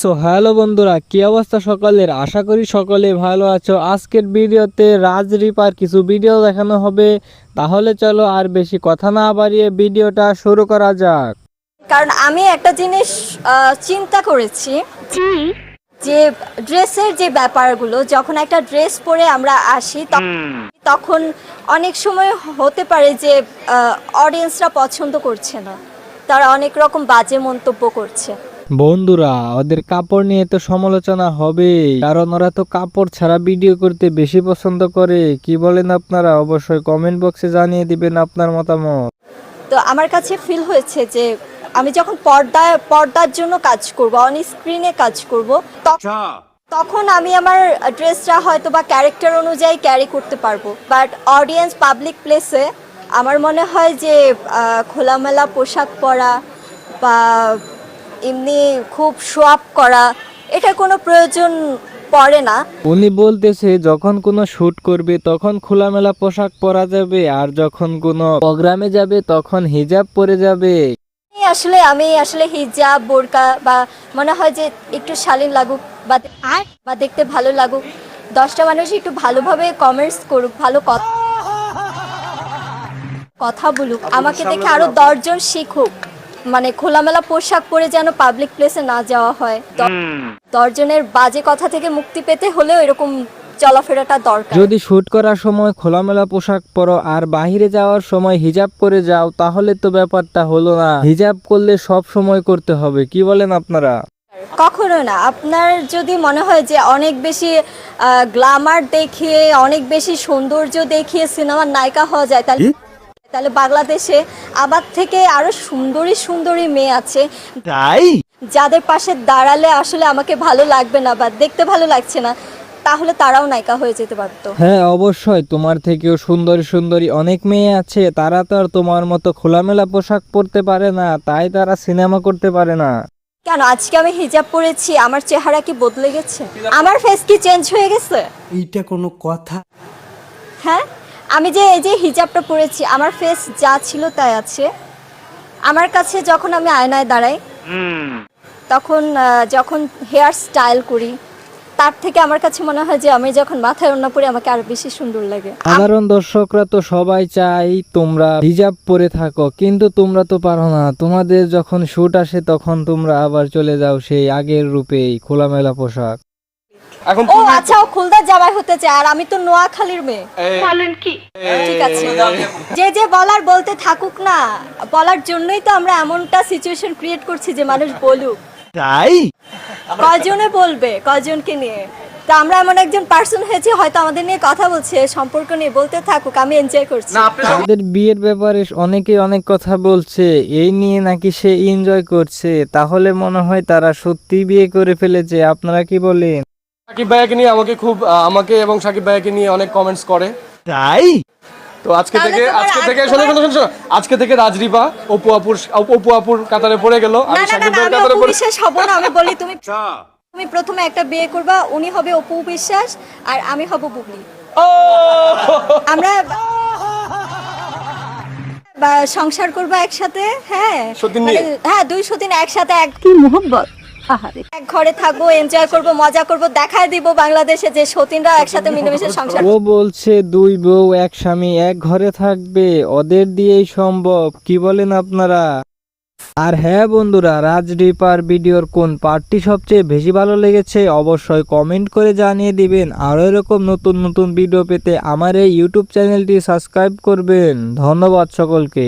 So hello বন্ধুরা, কি অবস্থা সকলের? আশা করি সকলে ভালো আছো। আজকের ভিডিওতে রাজ রিপার কিছু ভিডিও দেখানো হবে। তাহলে চলো আর বেশি কথা না বাড়িয়ে ভিডিওটা শুরু করা যাক। কারণ আমি একটা জিনিস চিন্তা করেছি যে ড্রেসের যে ব্যাপারগুলো, যখন একটা ড্রেস পরে আমরা আসি তখন অনেক সময় হতে পারে যে অডিয়েন্সরা পছন্দ করছে না, তারা অনেক রকম বাজে মন্তব্য করছে। বন্ধুরা, ওদের কাপড় নিয়ে তো সমালোচনা হবেই, কারণ ওরা তো কাপড় ছাড়া ভিডিও করতে বেশি পছন্দ করে। কি বলেন আপনারা? অবশ্যই কমেন্ট বক্সে জানিয়ে দিবেন আপনার মতামত। তো আমার কাছে ফিল হয়েছে যে আমি যখন পর্দার জন্য কাজ করব, অন স্ক্রিনে কাজ করব, তখন আমি আমার ড্রেসটা হয়তো বা ক্যারেক্টার অনুযায়ী ক্যারি করতে পারবো। বাট অডিয়েন্স পাবলিক প্লেসে আমার মনে হয় যে খোলামেলা পোশাক পরা বা এমনি খুব শো আপ করা, এটা কোনো প্রয়োজন পড়ে না। উনি বলতেছে যখন কোনো শুট করবে তখন খোলামেলা পোশাক পরা যাবে, আর যখন কোনো প্রোগ্রামে যাবে তখন হিজাব পরে যাবে। আমি আসলে হিজাব, বোরকা বা মনে হয় যে একটু শালীন লাগুক বা দেখতে ভালো লাগুক, 10টা মানুষ একটু ভালোভাবে কমেন্টস করুক, ভালো কথা বলুক, আমাকে দেখে আরো 10 জন শিখুক। মানে খোলামেলা পোশাক পরে যেন পাবলিক প্লেসে না যাওয়া হয়। 10 জনের বাজে কথা থেকে মুক্তি পেতে হলেও এরকম চলাফেরাটা দরকার। যদি শুট করার সময় খোলামেলা পোশাক পরো আর বাহিরে যাওয়ার সময় হিজাব করে যাও, তাহলে তো ব্যাপারটা হলো না। হিজাব করলে সব সময় করতে হবে। কি বলেন আপনারা? কখনো না। আপনার যদি মনে হয় যে অনেক বেশি গ্ল্যামার দেখিয়ে, অনেক বেশি সৌন্দর্য দেখিয়ে সিনেমার নায়িকা হওয়া যায়, তাহলে বাংলাদেশে আমার থেকে আরো সুন্দরী মেয়ে আছে, তাই যাদের পাশে দাঁড়ালে আসলে আমাকে ভালো লাগবে না বা দেখতে ভালো লাগছে না, তাহলে তারাও নায়িকা হয়ে যেতে পারতো। হ্যাঁ অবশ্যই, তোমার থেকেও সুন্দরী অনেক মেয়ে আছে, তারা তো আর তোমার মতো খোলামেলা পোশাক পরতে পারে না, তাই তারা সিনেমা করতে পারে না। কেন আজকে আমি হিজাব পরেছি, আমার চেহারা কি বদলে গেছে? আমার ফেস কি চেঞ্জ হয়ে গেছে? এইটা কোনো কথা? হ্যাঁ, আমি যে এই যে হিজাবটা পরেছি, আমার ফেস যা ছিল তাই আছে। আমার কাছে যখন আমি আয়নায় দাঁড়াই, তখন যখন হেয়ার স্টাইল করি, তার থেকে আমার কাছে মনে হয় যে আমি যখন মাথায় ওড়না পরি আমাকে আরো বেশি সুন্দর লাগে। সাধারণ দর্শকরা তো সবাই চাই তোমরা হিজাব পরে থাকো, কিন্তু তোমরা তো পারো না। তোমাদের যখন শুট আসে তখন তোমরা আবার চলে যাও সেই আগের রূপেই, খোলামেলা পোশাক। ও আচ্ছা, ও খুলদার জামাই হতে চায়, আর আমি তো নোয়াখালীর মেয়ে। বলেন কি? ঠিক আছে, যে বলার বলতে থাকুক না, বলার জন্যই তো আমরা এমনটা সিচুয়েশন ক্রিয়েট করছি যে মানুষ বলুক। তাই কয়জনে বলবে, কয়জনকে নিয়ে? তো আমরা এমন একজন পার্সন হয়েছে, হয়তো আমাদের নিয়ে কথা বলছে, সম্পর্ক নিয়ে বলতে থাকুক, আমি এনজয় করছি। তাদের বিয়ের ব্যাপারে অনেকে অনেক কথা বলছে, এই নিয়ে নাকি সে এনজয় করছে, তাহলে মনে হয় তারা সত্যি বিয়ে করে ফেলেছে। আপনারা কি বলেন? সাকিব ভাইয়াকে নিয়ে আমাকে এবং সাকিব ভাইয়াকে নিয়ে অনেক কমেন্টস করে, তাই তো আজকে থেকে শোনো আজকে থেকে রাজরিপা অপু আপুর কাতারে পড়ে গেল। আমি সাকিব ভাইয়ের কাতারে পড়ে বিশ্বাস হব না। আমি বলি তুমি প্রথমে একটা বিয়ে করবা, উনি হবে অপু বিশ্বাস আর আমি হব বুবলি। আমরা সংসার করবো একসাথে। হ্যাঁ হ্যাঁ, 200 দিন একসাথে, কি মোহব্বত। এক ঘরে থাকবো, এনজয় করব, মজা করব, দেখায় দিব বাংলাদেশে যে সতীনরা একসাথে মিলেমিশে সংসার। ও বলছে 2 বউ 1 স্বামী এক ঘরে থাকবে, ওদের দিয়েই সম্ভব। কি বলেন আপনারা? আর হ্যাঁ বন্ধুরা, রাজ রিপার ভিডিওর কোন পার্টটি সবচেয়ে বেশি ভালো লেগেছে অবশ্যই কমেন্ট করে জানিয়ে দিবেন। আর এরকম নতুন ভিডিও পেতে আমার এই ইউটিউব চ্যানেলটি সাবস্ক্রাইব করবেন। ধন্যবাদ সকলকে।